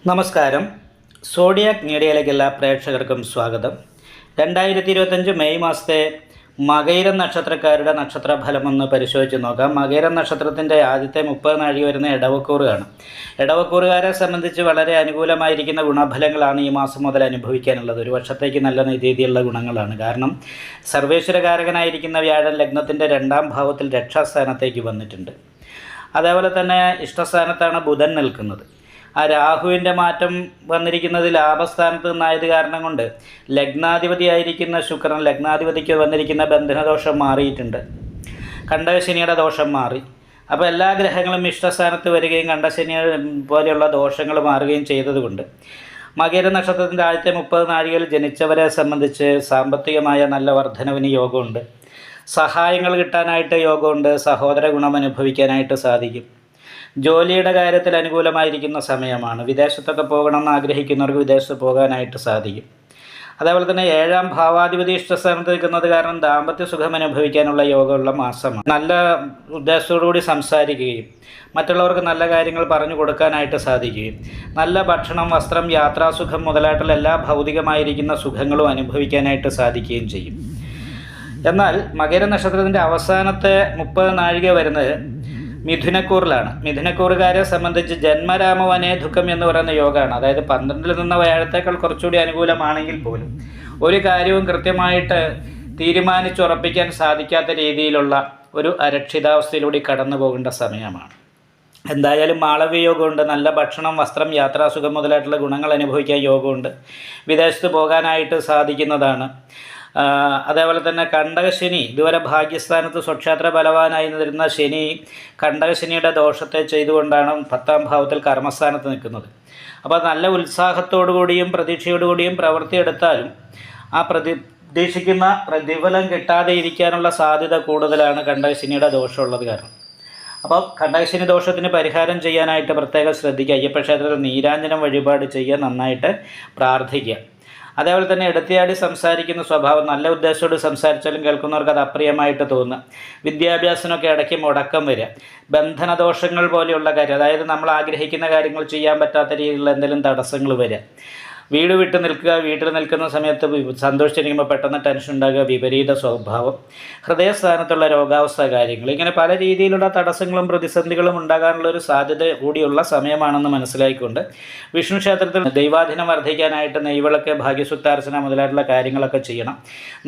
നമസ്കാരം. സോഡിയാക് മീഡിയയിലേക്ക് എല്ലാ പ്രേക്ഷകർക്കും സ്വാഗതം. 2025 മെയ് മാസത്തെ മകയിരം നക്ഷത്രക്കാരുടെ നക്ഷത്രഫലമൊന്ന് പരിശോധിച്ച് നോക്കാം. മകയിരം നക്ഷത്രത്തിൻ്റെ ആദ്യത്തെ 30 നാഴിക വരുന്ന ഇടവക്കൂറുകാണ്. ഇടവക്കൂറുകാരെ സംബന്ധിച്ച് വളരെ അനുകൂലമായിരിക്കുന്ന ഗുണഫലങ്ങളാണ് ഈ മാസം മുതൽ അനുഭവിക്കാനുള്ളത്. ഒരു വർഷത്തേക്ക് നല്ല രീതിയിലുള്ള ഗുണങ്ങളാണ്. കാരണം സർവേശ്വരകാരകനായിരിക്കുന്ന വ്യാഴൻ ലഗ്നത്തിൻ്റെ 2ാം ഭാവത്തിൽ രക്ഷാസ്ഥാനത്തേക്ക് വന്നിട്ടുണ്ട്. അതേപോലെ തന്നെ ഇഷ്ടസ്ഥാനത്താണ് ബുധൻ നിൽക്കുന്നത്. ആ രാഹുവിൻ്റെ മാറ്റം വന്നിരിക്കുന്നത് ലാഭസ്ഥാനത്ത് നിന്നായത് കാരണം കൊണ്ട് ലഗ്നാധിപതിയായിരിക്കുന്ന ശുക്രൻ ലഗ്നാധിപതിക്ക് വന്നിരിക്കുന്ന ബന്ധനദോഷം മാറിയിട്ടുണ്ട്. കണ്ടകശനിയുടെ ദോഷം മാറി. അപ്പോൾ എല്ലാ ഗ്രഹങ്ങളും ഇഷ്ടസ്ഥാനത്ത് വരികയും കണ്ടശനി പോലെയുള്ള ദോഷങ്ങൾ മാറുകയും ചെയ്തതുകൊണ്ട് മകര നക്ഷത്രത്തിൻ്റെ ആദ്യത്തെ 30 നാഴികയിൽ ജനിച്ചവരെ സംബന്ധിച്ച് സാമ്പത്തികമായ നല്ല വർധനവിന് യോഗമുണ്ട്. സഹായങ്ങൾ കിട്ടാനായിട്ട് യോഗമുണ്ട്. സഹോദര ഗുണം അനുഭവിക്കാനായിട്ട് സാധിക്കും. ജോലിയുടെ കാര്യത്തിൽ അനുകൂലമായിരിക്കുന്ന സമയമാണ്. വിദേശത്തൊക്കെ പോകണമെന്ന് ആഗ്രഹിക്കുന്നവർക്ക് വിദേശത്ത് പോകാനായിട്ട് സാധിക്കും. അതേപോലെ തന്നെ 7ാം ഭാവാധിപതി ഇഷ്ടസ്ഥാനത്ത് നിൽക്കുന്നത് കാരണം ദാമ്പത്യ സുഖം അനുഭവിക്കാനുള്ള യോഗമുള്ള മാസമാണ്. നല്ല ഉദ്ദേശത്തോടുകൂടി സംസാരിക്കുകയും മറ്റുള്ളവർക്ക് നല്ല കാര്യങ്ങൾ പറഞ്ഞു കൊടുക്കാനായിട്ട് സാധിക്കുകയും നല്ല ഭക്ഷണം, വസ്ത്രം, യാത്രാസുഖം മുതലായിട്ടുള്ള എല്ലാ ഭൗതികമായിരിക്കുന്ന സുഖങ്ങളും അനുഭവിക്കാനായിട്ട് സാധിക്കുകയും ചെയ്യും. എന്നാൽ മകര നക്ഷത്രത്തിൻ്റെ അവസാനത്തെ 30 നാഴിക വരുന്നത് മിഥുനക്കൂറിലാണ്. മിഥുനക്കൂറുകാരെ സംബന്ധിച്ച് ജന്മരാമവനേ ദുഃഖം എന്ന് പറയുന്ന യോഗമാണ്. അതായത് 12ൽ നിന്ന വ്യാഴത്തേക്കാൾ കുറച്ചുകൂടി അനുകൂലമാണെങ്കിൽ പോലും ഒരു കാര്യവും കൃത്യമായിട്ട് തീരുമാനിച്ചുറപ്പിക്കാൻ സാധിക്കാത്ത രീതിയിലുള്ള ഒരു അരക്ഷിതാവസ്ഥയിലൂടെ കടന്നു പോകേണ്ട സമയമാണ്. എന്തായാലും മാളവ്യ യോഗമുണ്ട്. നല്ല ഭക്ഷണം, വസ്ത്രം, യാത്രാസുഖം മുതലായിട്ടുള്ള ഗുണങ്ങൾ അനുഭവിക്കാൻ യോഗമുണ്ട്. വിദേശത്ത് പോകാനായിട്ട് സാധിക്കുന്നതാണ്. അതേപോലെ തന്നെ കണ്ടകശനി, ഇതുവരെ ഭാഗ്യസ്ഥാനത്ത് സ്വക്ഷേത്ര ബലവാനായി നിന്നിരുന്ന ശനി കണ്ടകശനിയുടെ ദോഷത്തെ ചെയ്തുകൊണ്ടാണ് 10ാം ഭാവത്തിൽ കർമ്മസ്ഥാനത്ത് നിൽക്കുന്നത്. അപ്പോൾ നല്ല ഉത്സാഹത്തോടുകൂടിയും പ്രതീക്ഷയോടുകൂടിയും പ്രവൃത്തിയെടുത്താലും ആ പ്രതീക്ഷിക്കുന്ന പ്രതിഫലം കിട്ടാതെ ഇരിക്കാനുള്ള സാധ്യത കൂടുതലാണ് കണ്ടകശനിയുടെ ദോഷമുള്ളത് കാരണം. അപ്പോൾ കണ്ടകശനി ദോഷത്തിന് പരിഹാരം ചെയ്യാനായിട്ട് പ്രത്യേകം ശ്രദ്ധിക്കുക. അയ്യപ്പ ക്ഷേത്രത്തിൽ നീരാഞ്ജനം വഴിപാട് ചെയ്യുക, നന്നായിട്ട് പ്രാർത്ഥിക്കുക. അതേപോലെ തന്നെ എടുത്തിയാടി സംസാരിക്കുന്ന സ്വഭാവം, നല്ല ഉദ്ദേശത്തോട് സംസാരിച്ചാലും കേൾക്കുന്നവർക്ക് അത് അപ്രിയമായിട്ട് തോന്നുക. വിദ്യാഭ്യാസത്തിനൊക്കെ ഇടയ്ക്ക് മുടക്കം വരിക. ബന്ധനദോഷങ്ങൾ പോലെയുള്ള കാര്യം, അതായത് നമ്മൾ ആഗ്രഹിക്കുന്ന കാര്യങ്ങൾ ചെയ്യാൻ പറ്റാത്ത രീതിയിലുള്ള എന്തെങ്കിലും തടസ്സങ്ങൾ വരിക. വീട് വിട്ട് നിൽക്കുക, വീട്ടിൽ നിൽക്കുന്ന സമയത്ത് സന്തോഷിച്ചിരിക്കുമ്പോൾ പെട്ടെന്ന് ടെൻഷൻ ഉണ്ടാകുക, വിപരീത സ്വഭാവം, ഹൃദയസ്ഥാനത്തുള്ള രോഗാവസ്ഥ കാര്യങ്ങൾ, ഇങ്ങനെ പല രീതിയിലുള്ള തടസ്സങ്ങളും പ്രതിസന്ധികളും ഉണ്ടാകാനുള്ള ഒരു സാധ്യത കൂടിയുള്ള സമയമാണെന്ന് മനസ്സിലാക്കിക്കൊണ്ട് വിഷ്ണു ക്ഷേത്രത്തിൽ ദൈവാധീനം വർദ്ധിക്കാനായിട്ട് നെയ്വിളക്ക്, ഭാഗ്യസുക്താർച്ചന മുതലായിട്ടുള്ള കാര്യങ്ങളൊക്കെ ചെയ്യണം.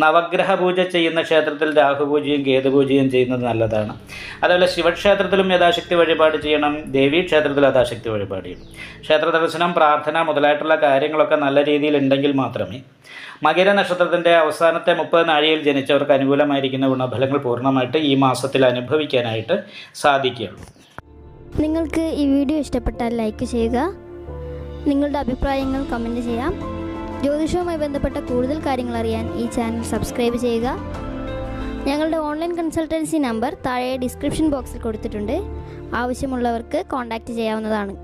നവഗ്രഹ പൂജ ചെയ്യുന്ന ക്ഷേത്രത്തിൽ രാഹുപൂജയും കേതുപൂജയും ചെയ്യുന്നത് നല്ലതാണ്. അതുപോലെ ശിവക്ഷേത്രത്തിലും യഥാശക്തി വഴിപാട് ചെയ്യണം. ദേവീ ക്ഷേത്രത്തിൽ യഥാശക്തി വഴിപാട് ചെയ്യണം. ക്ഷേത്ര ദർശനം, പ്രാർത്ഥന മുതലായിട്ടുള്ള കാര്യങ്ങളൊക്കെ നല്ല രീതിയിൽ ഉണ്ടെങ്കിൽ മാത്രമേ മകര നക്ഷത്രത്തിൻ്റെ അവസാനത്തെ 30 നാഴികയിൽ ജനിച്ചവർക്ക് അനുകൂലമായിരിക്കുന്ന ഗുണഫലങ്ങൾ പൂർണ്ണമായിട്ട് ഈ മാസത്തിൽ അനുഭവിക്കാനായിട്ട് സാധിക്കുകയുള്ളൂ. നിങ്ങൾക്ക് ഈ വീഡിയോ ഇഷ്ടപ്പെട്ടാൽ ലൈക്ക് ചെയ്യുക. നിങ്ങളുടെ അഭിപ്രായങ്ങൾ കമൻറ്റ് ചെയ്യാം. ജ്യോതിഷവുമായി ബന്ധപ്പെട്ട കൂടുതൽ കാര്യങ്ങൾ അറിയാൻ ഈ ചാനൽ സബ്സ്ക്രൈബ് ചെയ്യുക. ഞങ്ങളുടെ ഓൺലൈൻ കൺസൾട്ടൻസി നമ്പർ താഴെ ഡിസ്ക്രിപ്ഷൻ ബോക്സിൽ കൊടുത്തിട്ടുണ്ട്. ആവശ്യമുള്ളവർക്ക് കോൺടാക്റ്റ് ചെയ്യാവുന്നതാണ്.